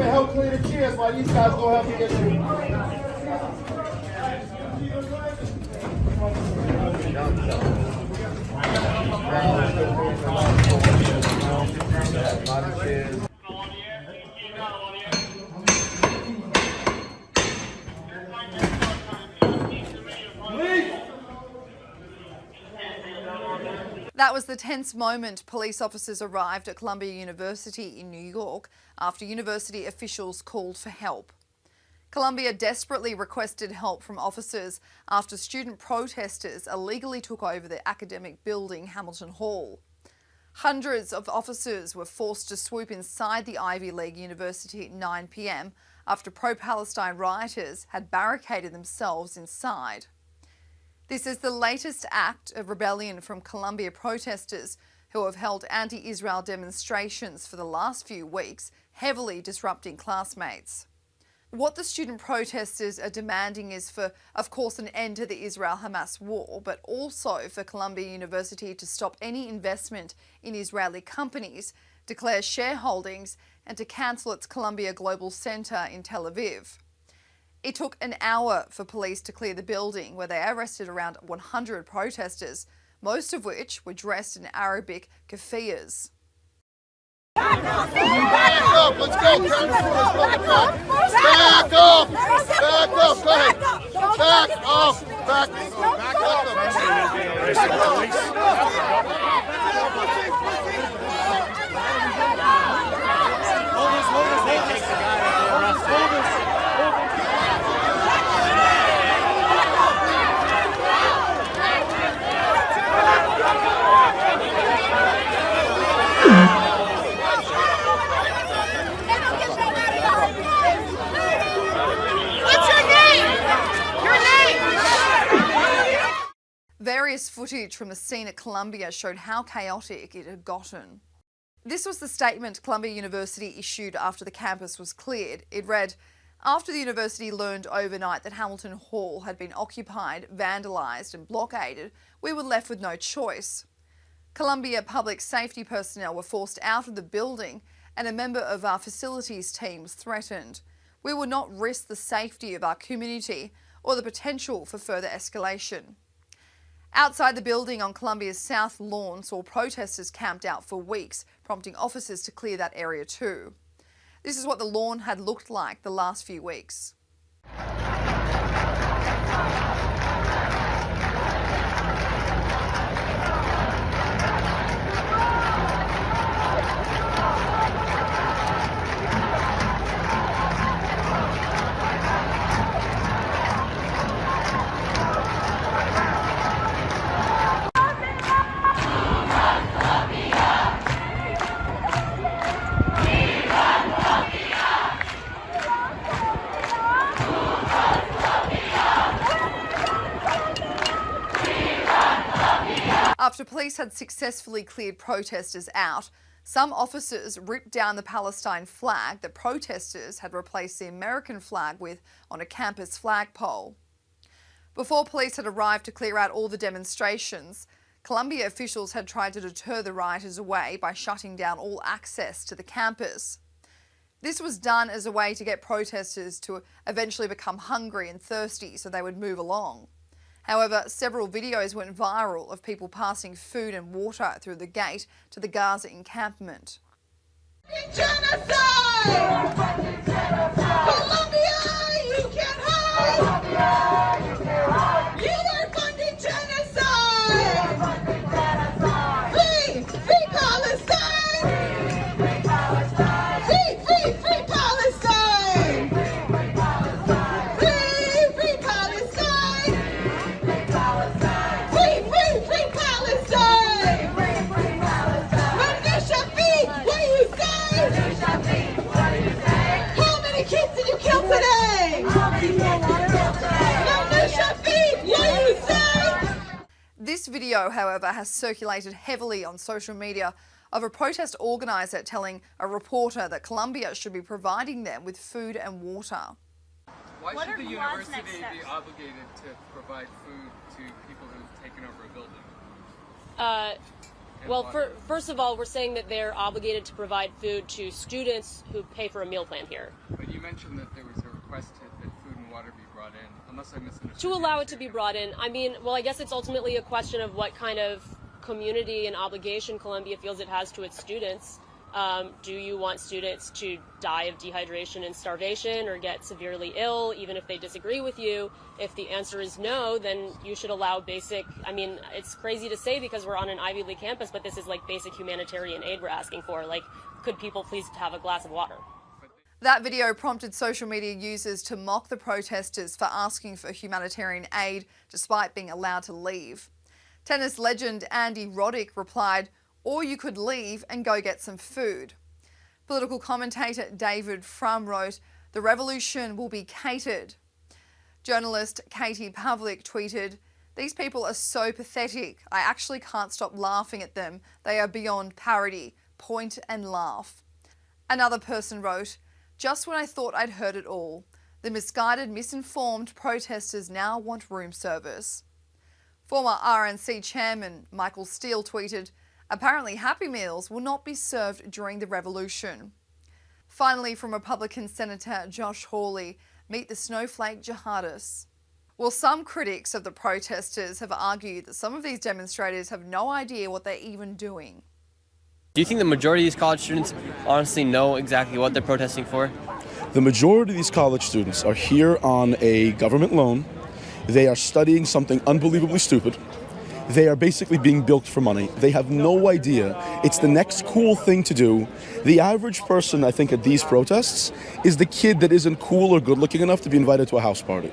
Help clear the chairs while these guys go help you get through. That was the tense moment police officers arrived at Columbia University in New York after university officials called for help. Columbia desperately requested help from officers after student protesters illegally took over the academic building, Hamilton Hall. Hundreds of officers were forced to swoop inside the Ivy League University at 9 p.m. after pro-Palestine rioters had barricaded themselves inside. This is the latest act of rebellion from Columbia protesters who have held anti-Israel demonstrations for the last few weeks, heavily disrupting classmates. What the student protesters are demanding is for, of course, an end to the Israel-Hamas war, but also for Columbia University to stop any investment in Israeli companies, declare shareholdings, and to cancel its Columbia Global Center in Tel Aviv. It took an hour for police to clear the building, where they arrested around 100 protesters, most of which were dressed in Arabic keffiyehs. Back up, let's go, Karen. Back up, go ahead. Back up, back Various footage from the scene at Columbia showed how chaotic it had gotten. This was the statement Columbia University issued after the campus was cleared. It read, "After the university learned overnight that Hamilton Hall had been occupied, vandalised and blockaded, we were left with no choice. Columbia public safety personnel were forced out of the building and a member of our facilities team was threatened. We would not risk the safety of our community or the potential for further escalation." Outside the building on Columbia's south lawn saw protesters camped out for weeks, prompting officers to clear that area too. This is what the lawn had looked like the last few weeks. After police had successfully cleared protesters out, some officers ripped down the Palestine flag that protesters had replaced the American flag with on a campus flagpole. Before police had arrived to clear out all the demonstrations, Columbia officials had tried to deter the rioters away by shutting down all access to the campus. This was done as a way to get protesters to eventually become hungry and thirsty so they would move along. However, several videos went viral of people passing food and water through the gate to the Gaza encampment. Genocide! Colombia, you can't hide! You are funding genocide! Free! Free Palestine! Free Palestine! Free Palestine! Free Palestine! Free Palestine! Manisha Feet, what do you say? How many kids did you kill today? Manisha Feet, what do you say? This video, however, has circulated heavily on social media of a protest organiser telling a reporter that Columbia should be providing them with food and water. Why should the university be obligated to provide food to people who've taken over a building? Well, first of all, we're saying that they're obligated to provide food to students who pay for a meal plan here. But you mentioned that there was a request that food and water be brought in, unless I misunderstood. To allow it to be brought in. I mean, well, I guess it's ultimately a question of what kind of community and obligation Columbia feels it has to its students. Do you want students to die of dehydration and starvation or get severely ill, even if they disagree with you? If the answer is no, then you should allow basic, I mean, it's crazy to say because we're on an Ivy League campus, but this is like basic humanitarian aid we're asking for. Like, could people please have a glass of water? That video prompted social media users to mock the protesters for asking for humanitarian aid despite being allowed to leave. Tennis legend Andy Roddick replied, "Or you could leave and go get some food." Political commentator David Frum wrote, "The revolution will be catered." Journalist Katie Pavlik tweeted, "These people are so pathetic. I actually can't stop laughing at them. They are beyond parody. Point and laugh." Another person wrote, "Just when I thought I'd heard it all. The misguided, misinformed protesters now want room service." Former RNC chairman Michael Steele tweeted, "Apparently Happy Meals will not be served during the revolution." Finally, from Republican Senator Josh Hawley, meet the Snowflake jihadists. Well, some critics of the protesters have argued that some of these demonstrators have no idea what they're even doing. Do you think the majority of these college students honestly know exactly what they're protesting for? The majority of these college students are here on a government loan. They are studying something unbelievably stupid. They are basically being bilked for money. They have no idea. It's the next cool thing to do. The average person, I think, at these protests is the kid that isn't cool or good looking enough to be invited to a house party.